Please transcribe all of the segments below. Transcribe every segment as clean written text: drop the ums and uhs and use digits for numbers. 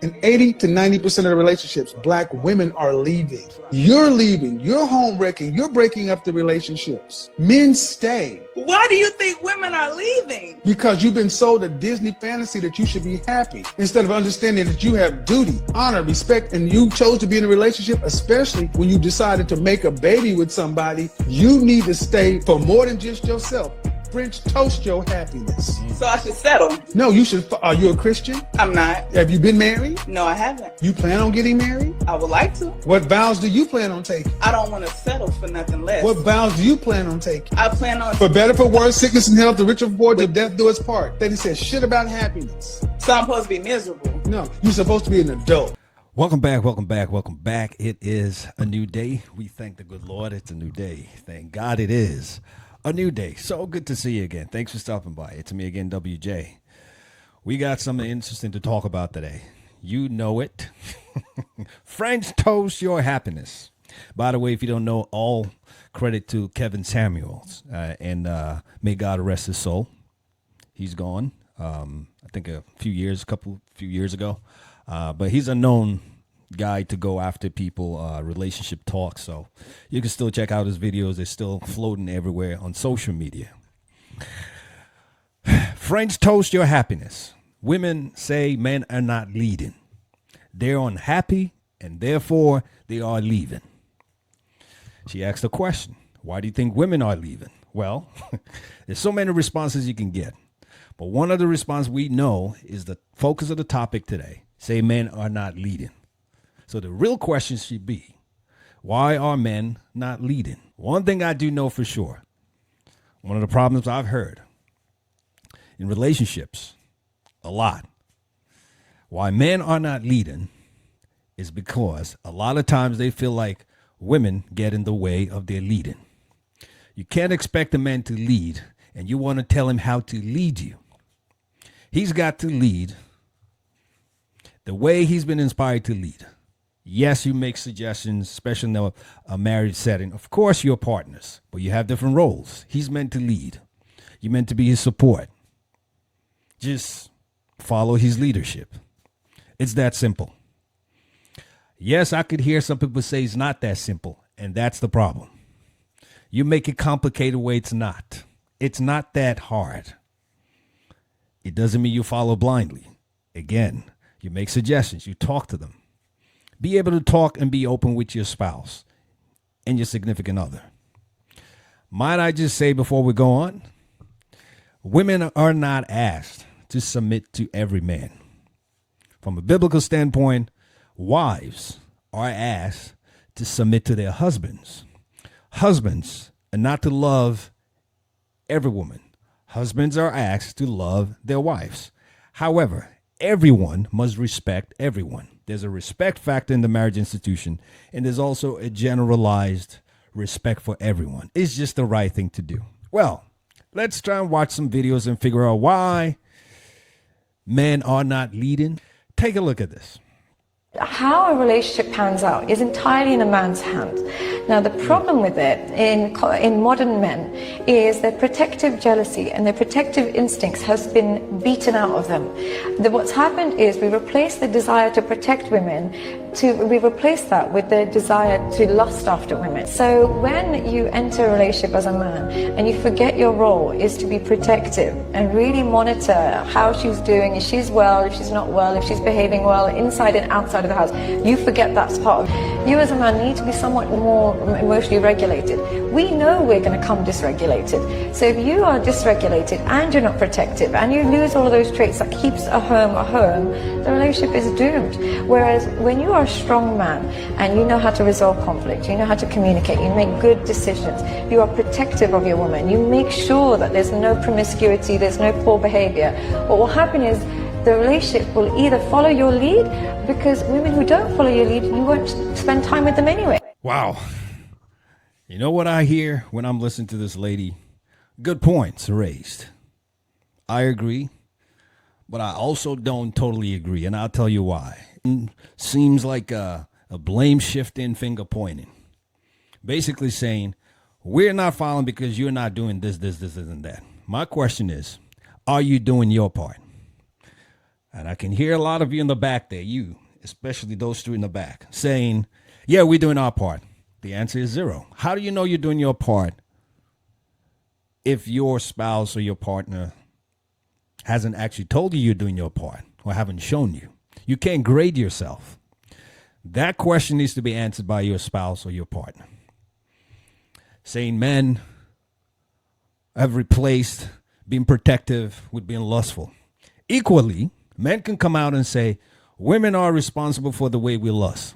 In 80 to 90% of the relationships, black women are leaving. You're leaving. You're home wrecking. You're breaking up the relationships. Men stay. Why do you think women are leaving? Because you've been sold a Disney fantasy that you should be happy, instead of understanding that you have duty, honor, respect, and you chose to be in a relationship, especially when you decided to make a baby with somebody. You need to stay for more than just yourself. French toast your happiness. So I should settle? No, you should. Are you a Christian? I'm not. Have you been married? No, I haven't. You plan on getting married? I would like to. What vows do you plan on taking? I don't want to settle for nothing less. What vows do you plan on taking? I plan on... For better, for worse, sickness and health, the rich or poor, till death do us part. Then he says shit about happiness. So I'm supposed to be miserable? No, you're supposed to be an adult. Welcome back, welcome back, welcome back. It is a new day. We thank the good Lord it's a new day. Thank God it is a new day. So good to see you again. Thanks for stopping by. It's me again, WJ. We got something interesting to talk about today. You know it. French toast your happiness. By the way, if you don't know, all credit to Kevin Samuels. And may God rest his soul. He's gone. I think a few years ago. But he's a known guy to go after people, relationship talk. So you can still check out his videos. They're still floating everywhere on social media. French toast your happiness. Women say men are not leading. They're unhappy and therefore they are leaving. She asked a question. Why do you think women are leaving? Well, there's so many responses you can get. But one of the responses we know is the focus of the topic today. Say men are not leading. So the real question should be, why are men not leading? One thing I do know for sure, one of the problems I've heard in relationships a lot, why men are not leading is because a lot of times they feel like women get in the way of their leading. You can't expect a man to lead and you want to tell him how to lead you. He's got to lead the way he's been inspired to lead. Yes, you make suggestions, especially in a marriage setting. Of course, you're partners, but you have different roles. He's meant to lead. You're meant to be his support. Just follow his leadership. It's that simple. Yes, I could hear some people say it's not that simple, and that's the problem. You make it complicated where it's not. It's not that hard. It doesn't mean you follow blindly. Again, you make suggestions. You talk to them. Be able to talk and be open with your spouse and your significant other. Might I just say before we go on, women are not asked to submit to every man. From a biblical standpoint, wives are asked to submit to their husbands. Husbands are not to love every woman. Husbands are asked to love their wives. However, everyone must respect everyone. There's a respect factor in the marriage institution, and there's also a generalized respect for everyone. It's just the right thing to do. Well, let's try and watch some videos and figure out why men are not leading. Take a look at this. How a relationship pans out is entirely in a man's hands. Now, the problem with it in modern men is their protective jealousy and their protective instincts has been beaten out of them. What's happened is we replace the desire to protect women, we replace that with the desire to lust after women. So when you enter a relationship as a man and you forget your role is to be protective and really monitor how she's doing, if she's well, if she's not well, if she's behaving well, inside and outside of the house, you forget that's part of you as a man need to be somewhat more emotionally regulated. We know we're going to come dysregulated. So if you are dysregulated and you're not protective and you lose all of those traits that keeps a home, the relationship is doomed. Whereas when you are a strong man and you know how to resolve conflict, you know how to communicate, you make good decisions, you are protective of your woman, you make sure that there's no promiscuity, there's no poor behavior, what will happen is the relationship will either follow your lead, because women who don't follow your lead, you won't spend time with them anyway. Wow. You know what I hear when I'm listening to this lady? Good points raised. I agree, but I also don't totally agree, and I'll tell you why. It seems like a blame shifting, finger pointing. Basically saying, we're not following because you're not doing this, and that. My question is, are you doing your part? And I can hear a lot of you in the back there, you, especially those two in the back, saying, yeah, we're doing our part. The answer is zero. How do you know you're doing your part if your spouse or your partner hasn't actually told you you're doing your part or haven't shown you? You can't grade yourself. That question needs to be answered by your spouse or your partner. Saying men have replaced being protective with being lustful. Equally, men can come out and say, women are responsible for the way we lust,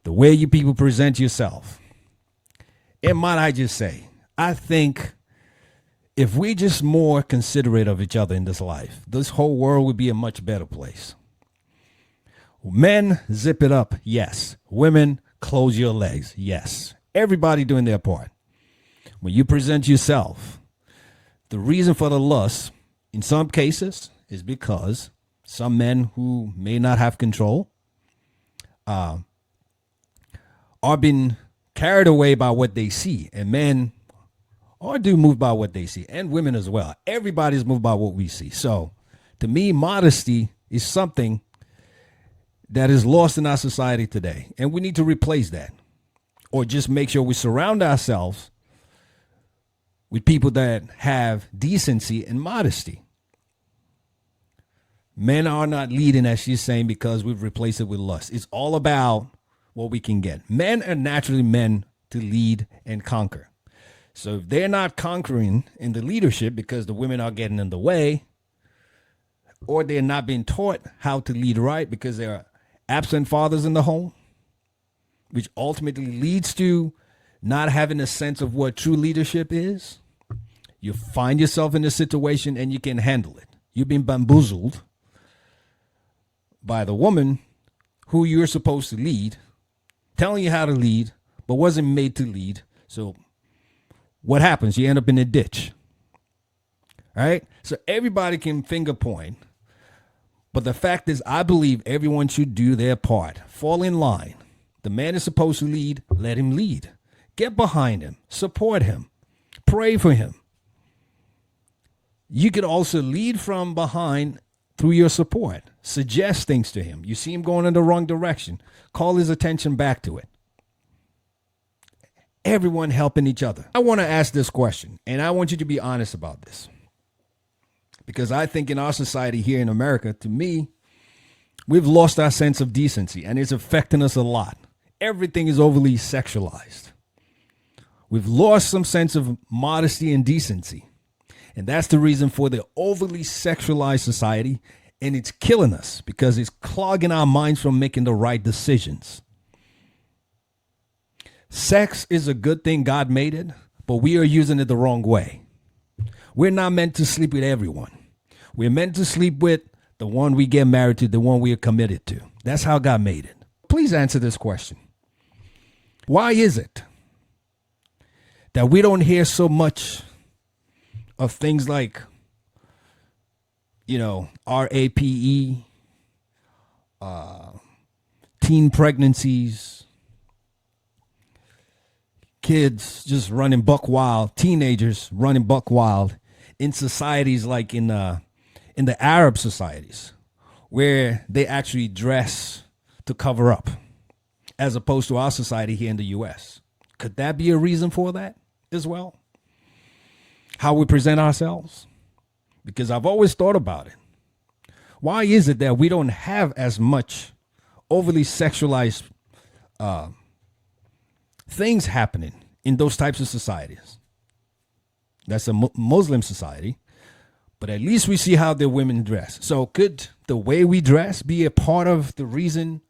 the way you people present yourself. And might I just say, I think if we just more considerate of each other in this life, this whole world would be a much better place. Men, zip it up, yes. Women, close your legs, yes. Everybody doing their part. When you present yourself, the reason for the lust, in some cases, is because some men who may not have control are being carried away by what they see. And men are do move by what they see, and women as well. Everybody's moved by what we see. So to me, modesty is something that is lost in our society today. And we need to replace that, or just make sure we surround ourselves with people that have decency and modesty. Men are not leading, as she's saying, because we've replaced it with lust. It's all about what we can get. Men are naturally meant to lead and conquer. So if they're not conquering in the leadership because the women are getting in the way, or they're not being taught how to lead right because there are absent fathers in the home, which ultimately leads to not having a sense of what true leadership is, you find yourself in a situation and you can handle it. You've been bamboozled by the woman who you're supposed to lead, telling you how to lead, but wasn't made to lead. So what happens? You end up in a ditch. All right? So everybody can finger point. But the fact is, I believe everyone should do their part. Fall in line. The man is supposed to lead. Let him lead. Get behind him. Support him. Pray for him. You could also lead from behind through your support. Suggest things to him. You see him going in the wrong direction. Call his attention back to it. Everyone helping each other. I want to ask this question, and I want you to be honest about this. Because I think in our society here in America, to me, we've lost our sense of decency, and it's affecting us a lot. Everything is overly sexualized. We've lost some sense of modesty and decency. And that's the reason for the overly sexualized society, and it's killing us because it's clogging our minds from making the right decisions. Sex is a good thing. God made it, but we are using it the wrong way. We're not meant to sleep with everyone. We're meant to sleep with the one we get married to, the one we are committed to. That's how God made it. Please answer this question. Why is it that we don't hear so much of things like, RAPE, teen pregnancies, kids just running buck wild, teenagers running buck wild in societies like in the Arab societies, where they actually dress to cover up, as opposed to our society here in the U.S. Could that be a reason for that as well? How we present ourselves? Because I've always thought about it. Why is it that we don't have as much overly sexualized things happening in those types of societies? That's a Muslim society, but at least we see how their women dress. So could the way we dress be a part of the reason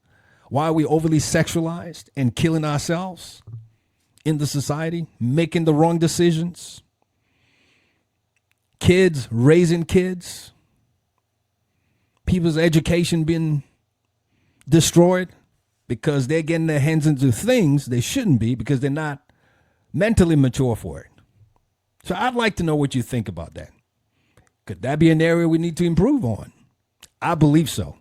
why we overly sexualized and killing ourselves in the society, making the wrong decisions? Kids, raising kids, people's education being destroyed because they're getting their hands into things they shouldn't be because they're not mentally mature for it. So I'd like to know what you think about that. Could that be an area we need to improve on? I believe so.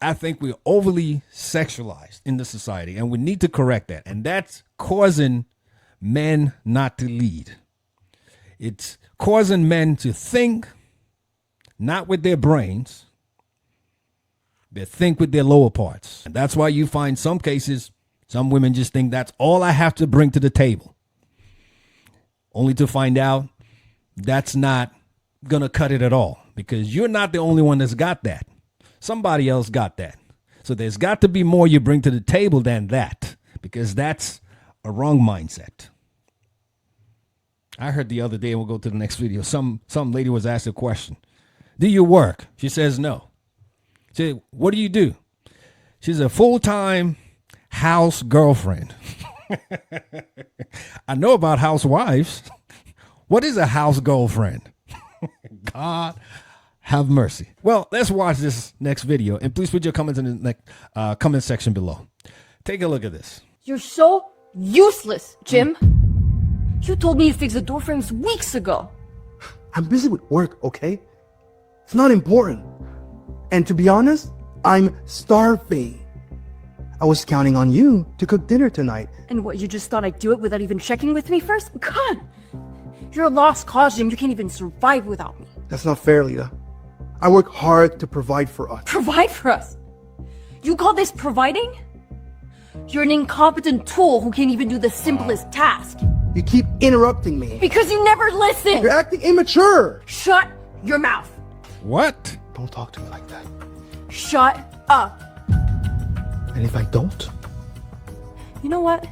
I think we're overly sexualized in the society, and we need to correct that. And that's causing men not to lead. It's causing men to think not with their brains. They think with their lower parts. And that's why you find some cases, some women just think that's all I have to bring to the table. Only to find out that's not going to cut it at all, because you're not the only one that's got that. Somebody else got that. So there's got to be more you bring to the table than that, because that's a wrong mindset. I heard the other day, and we'll go to the next video, some lady was asked a question. Do you work? She says no. She said, what do you do? She's a full-time house girlfriend. I know about housewives. What is a house girlfriend? God have mercy. Well, let's watch this next video, and please put your comments in the comment section below. Take a look at this. You're so useless, Jim. You told me to fix the door frames weeks ago. I'm busy with work, okay? It's not important. And to be honest, I'm starving. I was counting on you to cook dinner tonight. And what, you just thought I'd do it without even checking with me first? God, you're a lost cause, Jim. You can't even survive without me. That's not fair, Lita. I work hard to provide for us. Provide for us? You call this providing? You're an incompetent tool who can't even do the simplest task. You keep interrupting me. Because you never listen! You're acting immature. Shut your mouth! What? Don't talk to me like that. Shut up! And if I don't? You know what?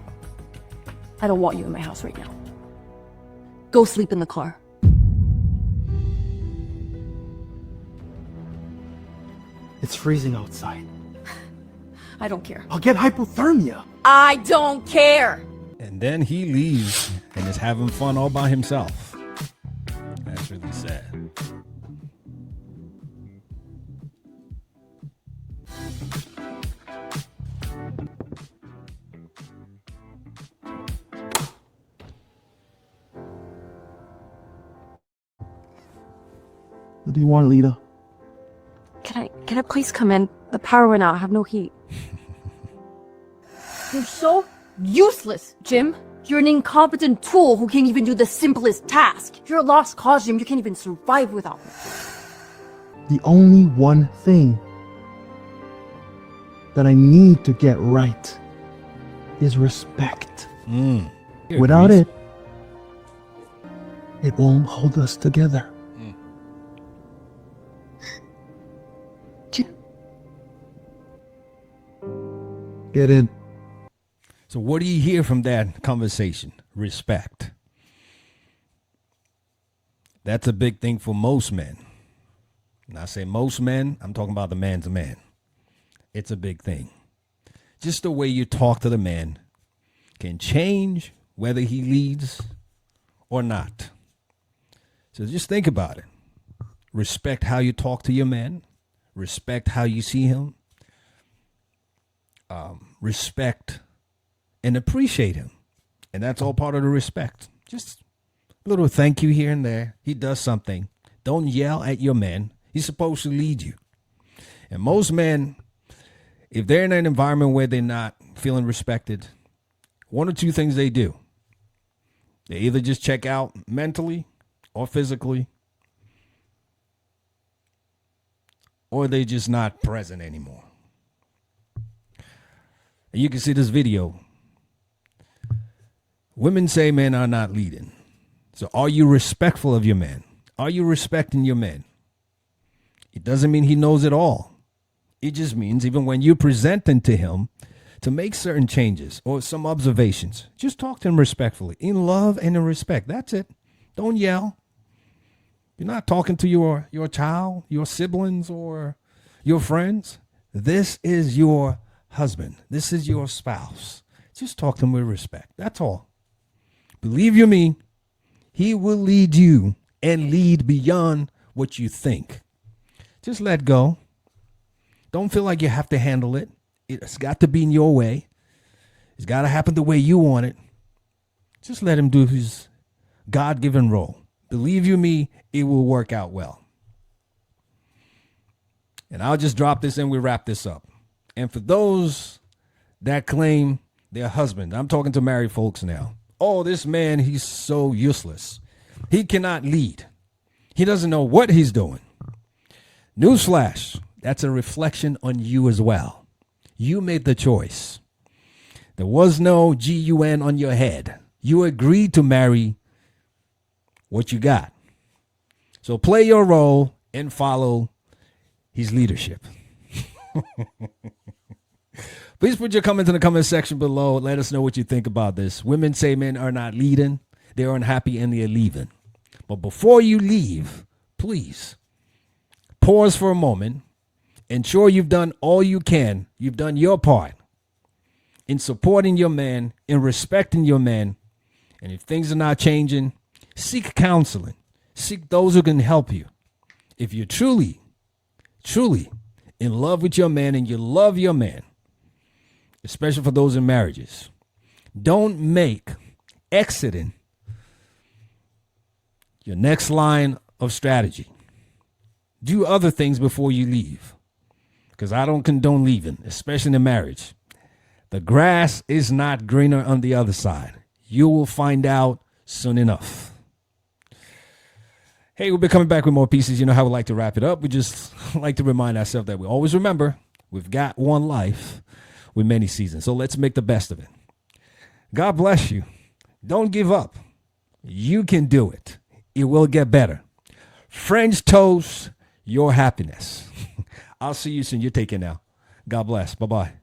I don't want you in my house right now. Go sleep in the car. It's freezing outside. I don't care. I'll get hypothermia. I don't care! And then he leaves and is having fun all by himself. That's really sad. What do you want, Lita? Can I please come in? The power went out. I have no heat. You're so useless, Jim. You're an incompetent tool who can't even do the simplest task. You're a lost cause, Jim. You can't even survive without me. The only one thing that I need to get right is respect. Without it, it won't hold us together. Get in. So what do you hear from that conversation? Respect. That's a big thing for most men. When I say most men, I'm talking about the man's man. It's a big thing. Just the way you talk to the man can change whether he leads or not. So just think about it. Respect how you talk to your man. Respect how you see him. Respect and appreciate him. And that's all part of the respect. Just a little thank you here and there. He does something. Don't yell at your man. He's supposed to lead you. And most men, if they're in an environment where they're not feeling respected, one or two things they do. They either just check out mentally or physically, or they're just not present anymore. And you can see this video. Women say men are not leading. So are you respectful of your man? Are you respecting your man? It doesn't mean he knows it all. It just means even when you're presenting to him to make certain changes or some observations, just talk to him respectfully, in love and in respect. That's it. Don't yell. You're not talking to your child, your siblings, or your friends. This is your husband. This is your spouse. Just talk to him with respect. That's all. Believe you me, he will lead you and lead beyond what you think. Just let go. Don't feel like you have to handle it. It's got to be in your way. It's got to happen the way you want it. Just let him do his God-given role. Believe you me, it will work out well. And I'll just drop this and we wrap this up. And for those that claim their husband, I'm talking to married folks now. Oh, this man, he's so useless. He cannot lead. He doesn't know what he's doing. Newsflash, that's a reflection on you as well. You made the choice. There was no GUN on your head. You agreed to marry what you got. So play your role and follow his leadership. Please put your comments in the comment section below. Let us know what you think about this. Women say men are not leading. They're unhappy and they're leaving. But before you leave, please pause for a moment. Ensure you've done all you can. You've done your part in supporting your man, in respecting your man. And if things are not changing, seek counseling. Seek those who can help you. If you're truly in love with your man and you love your man, especially for those in marriages, don't make exiting your next line of strategy. Do other things before you leave, because I don't condone leaving, especially in marriage. The grass is not greener on the other side. You will find out soon enough. Hey, we'll be coming back with more pieces. You know how we like to wrap it up. We just like to remind ourselves that we always remember we've got one life with many seasons. So let's make the best of it. God bless you. Don't give up. You can do it. It will get better. French toast your happiness. I'll see you soon. You take care now. God bless. Bye-bye.